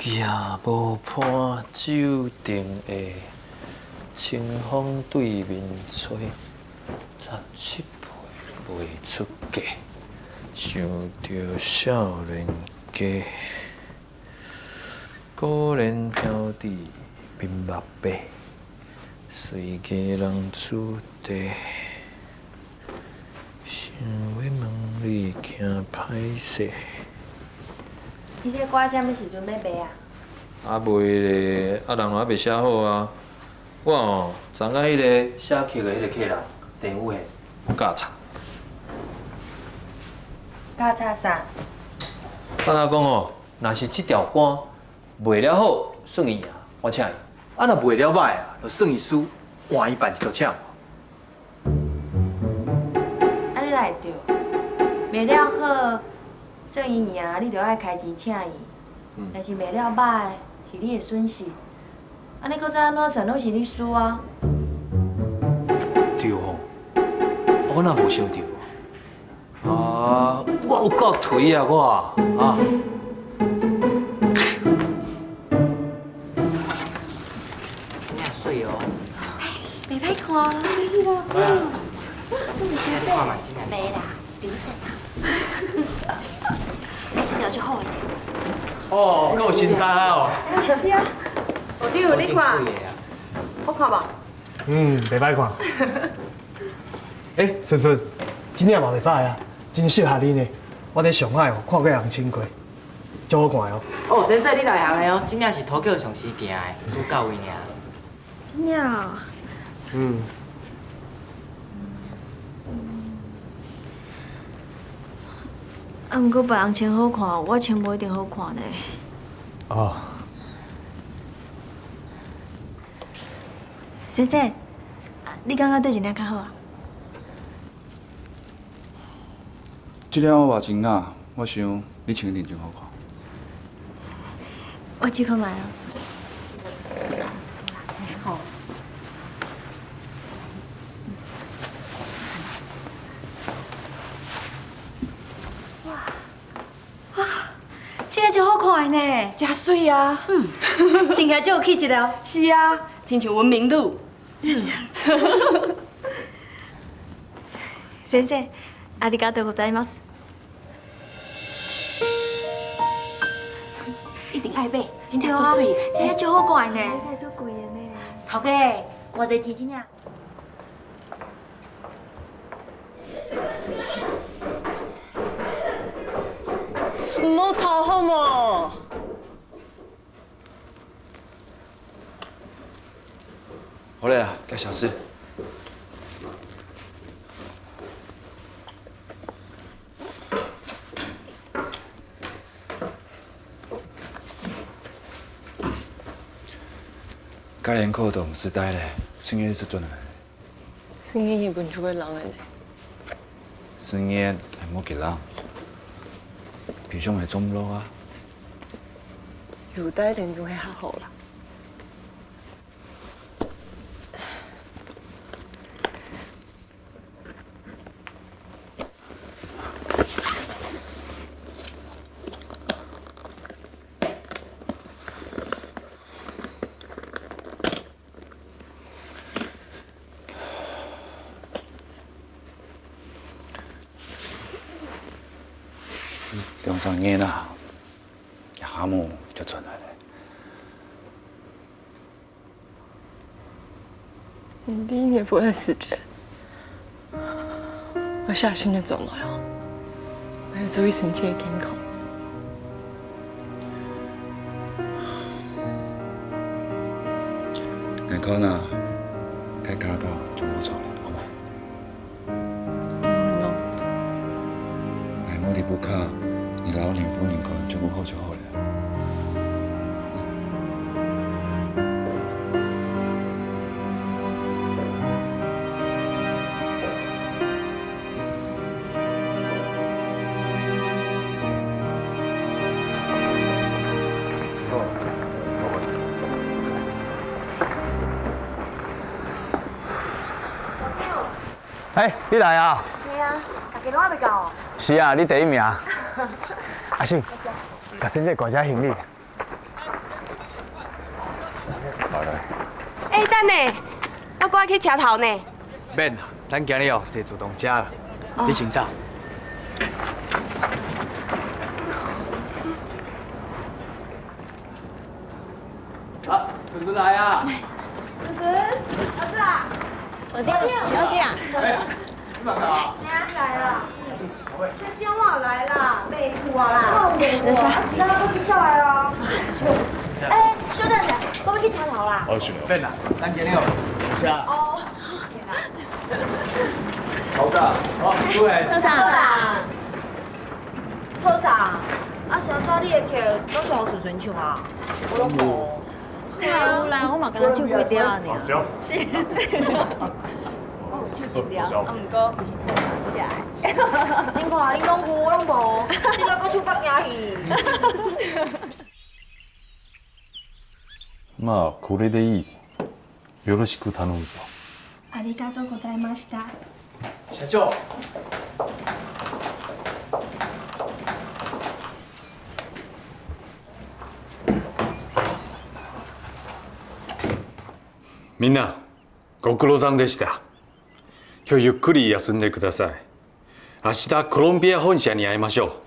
也无伴，酒定会清风对面吹。17岁未出嫁，想着少年家。果然飘伫面目白，随家人厝地。想要问你惊歹势。伊这歌啥物时阵要卖啊？啊卖咧，啊人还袂写好啊。我哦，昨下迄个写曲的迄个客人，电话的，教插。教插啥？教插讲哦，若是这条歌卖了好，算伊赢，我请伊；啊若卖了歹啊，就算伊输，换伊办一道请。安尼哪会对？卖了好，算伊赢，你就爱开钱请伊。若是卖了歹，是你的损失。安尼搁再安怎算都是你输啊。对哦，我哪无想到啊！我有够颓啊，我啊！真正水哦！袂歹看，你啦。你看嘛，真正。没啦，刘胜啊。哎，这条就好诶。哦，够新衫哦。是啊，哦，你有你看，好看吧？袂歹看。顺顺，真正嘛袂歹啊，真适合你呢。我伫上海哦，看过人穿过，足好看哦。哦，先生，你内行的哦，真正是土桥上时行的，拄到位尔。真正哦。啊，毋过别人穿好看，我穿无一定好看呢。哦。先生，你感觉对一领较好啊？这领我外穿啊，我想你穿一定真好看。我试看卖啊。好。这个就好看的呢。真水啊！穿起来就有气质了。是啊，亲像文明女。先生，ありがとうございます。一定爱买，真正足水的。这个就好看呢。这个足贵的呢。头家，偌济钱真正？唔好吵好冇？好嘞啊，该小事。该连口都唔是呆嘞，生意做转来。生意本就会人的呢。生意系冇吉人，平常系做唔落啊。有带点就会较好啦。2、3年啦，也还冇就转来了。你第一年不会时间，我小心的转来哦，我要注意身体的健康。眼科呢，该嘎嘎就冇错了，好吗？爱莫离不卡，你老领夫领可能就不好就好了。你来啊？对啊，大家拢还未到哦。是啊，你第一名。阿信，甲先生挂遮行李。呢，我赶快去车头呢。免啦，咱今日哦坐自动车啦，你先走。啊，孙孙来啊！孙孙，儿子啊，我弟，小姐啊，你慢啊！娘来了。这今晚来啦，累死我啦！等下，大家都去下来哦。哎，小等下，我要去车头啦。免啦，咱今日哦坐车。哦。好噶，好，各位。多少啦？好啥？啊，上早你的客都是互顺顺唱啊？我拢无。有啦，我嘛跟他唱几条尔。是。我有唱几条，啊，毋过就是偷唱下来。恁看，恁拢有，我拢无，你个搁唱北京戏。まあこれでいい。よろしく頼むぞ。ありがとうございました。社長。みんなご苦労さんでした。今日ゆっくり休んでください。明日コロンビア本社に会いましょ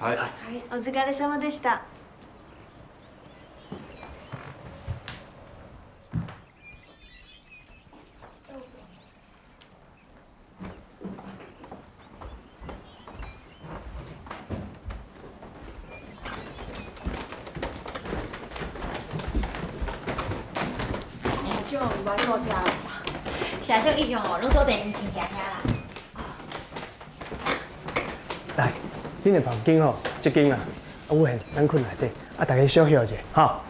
う。はい。お疲れ様でした。就唔捌坐车。社长意向哦，拢做电亲戚遐啦。来，恁的房间吼，这间啊，有闲咱困内底，啊，大家小休者，哈。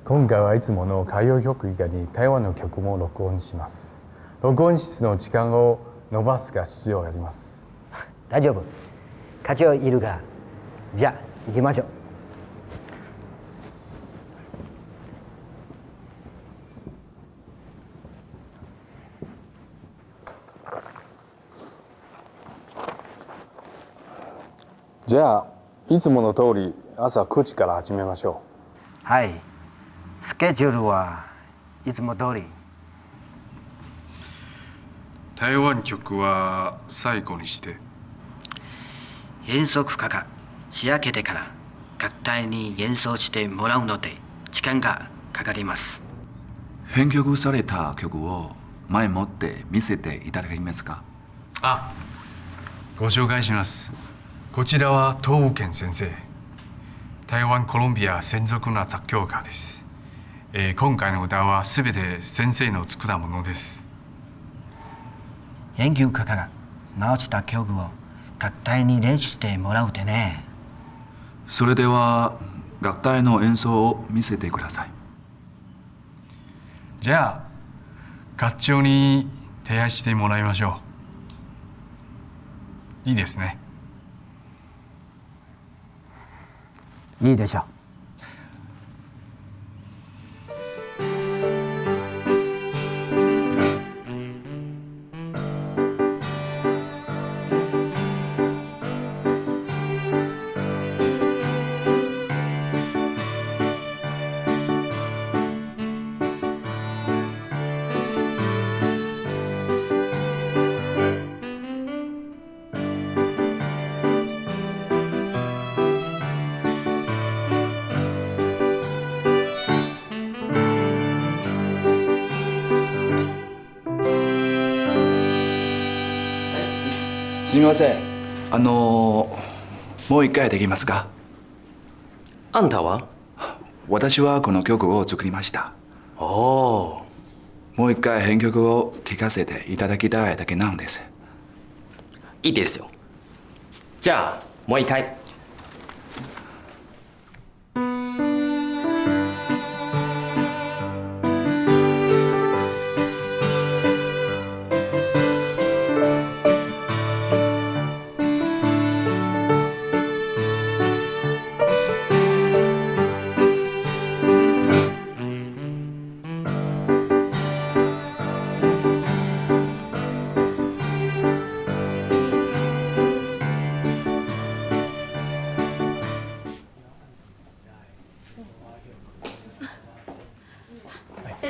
今回はいつもの歌謡曲以外に台湾の曲も録音します。録音室の時間を延ばすが必要があります。大丈夫。課長いるから。じゃあ行きましょう。じゃあいつもの通り朝9時から始めましょう。はい。スケジュールはいつも通り。台湾曲は最後にして。遠足家が仕上げてから楽隊に演奏してもらうので時間がかかります。編曲された曲を前もって見せていただけますか？あ、ご紹介します。こちらは東武健先生。台湾コロンビア専属な作曲家です。今回の歌はすべて先生の作ったものです。編曲家が直した曲を楽隊に練習してもらうてね。それでは楽隊の演奏を見せてください。じゃあ合唱に提案してもらいましょう。いいですね。いいでしょう。すみません。もう一回できますか？あんたは？私はこの曲を作りました。おお。もう一回編曲を聴かせていただきたいだけなんです。いいですよ。じゃあもう一回。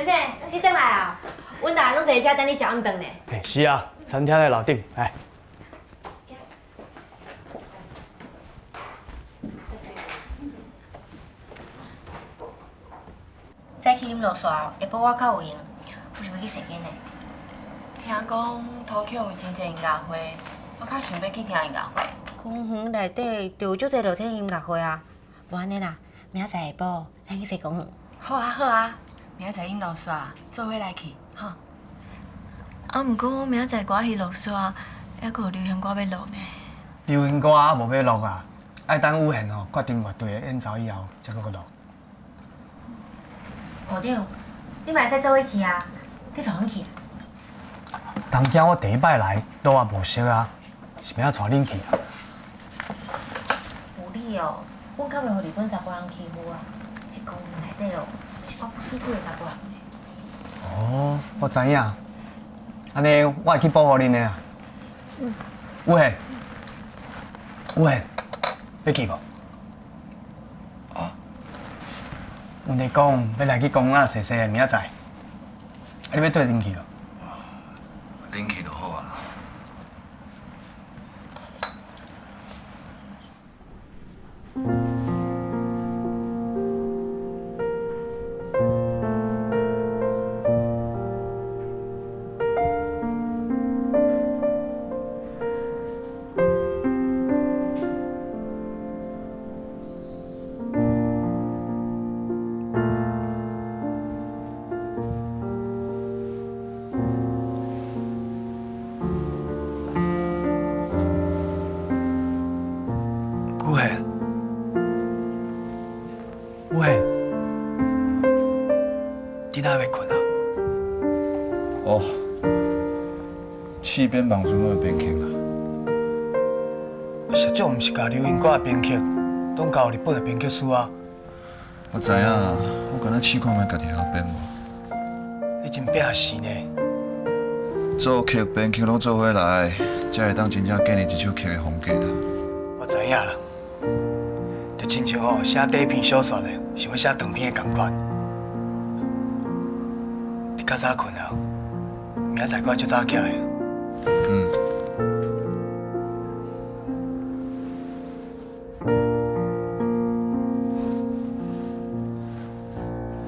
先生，你回来啊？阮大人拢伫遮等你食暗顿呢。嘿，是啊，餐厅的老顶，来。早起啉落煞，下晡我较有闲，我想要去踅间呢。听讲土丘有真侪音乐会，我较想要去听音乐会。公园内底就有足侪露天音乐会啊。无安尼啦，明仔载下晡咱去踅公园。好啊好啊，明仔载因落煞，做伙来去，吼。啊，毋过明仔载歌戏落煞，还阁有流行歌要录呢。流行歌还无要录啊，爱等有限吼决定乐队的演奏以后才搁录。校长，你嘛会使做伙去啊？你带阮去啊？当天我第一摆来，路也无熟啊，是要带恁去啊？有理哦，阮较袂互日本查甫人欺负啊。迄公园内底哦，有一个不出轨的查甫人呢。哦，我知影。安尼我会去保护恁的啊。有闲，有闲，要去无？阮哋讲要来去公园踅踅的明仔载，啊，你要做阵去哦？恁去就好啊。你哪要困啊？哦，四边望船的编剧啦。社长毋是教流行歌的编剧，拢教日本的编剧师啊。我知影，我敢若试看觅家己晓编无。你真拼死呢！作曲、编曲拢做伙来，才会当真正建立一首曲的风格啦。我知影啦，就亲像吼写短篇小说的，想要写长篇的同款。你较早困啊？明仔载我足早起来。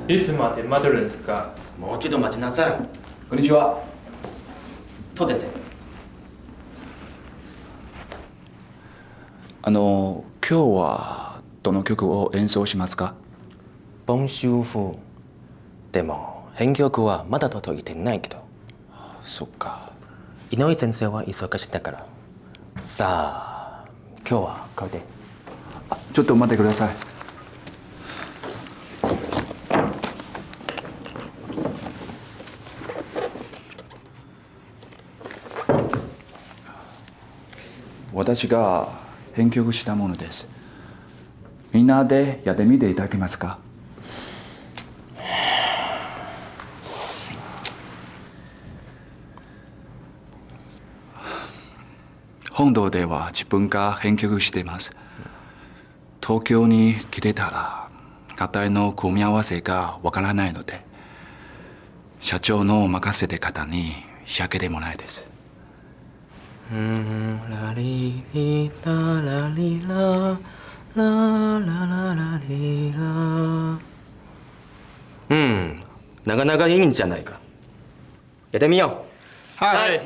いつまで待ってるんですか？もうちょっと待ちなさい。こんにちは。当先生。今日はどの曲を演奏しますか？ボンシューフ。でも編曲はまだ届いてないけど。そっか。井上先生は忙しいだから。さあ、今日はこれで。ちょっと待ってください。私が編曲したものです。みんなでやってみていただけますか？本堂では自分が編曲しています。東京に来てたら楽隊の組み合わせがわからないので、社長の任せた方に仕上げてもらいです。ラリリララリラララララリラ。なかなかいいんじゃないか。やってみよう。はい。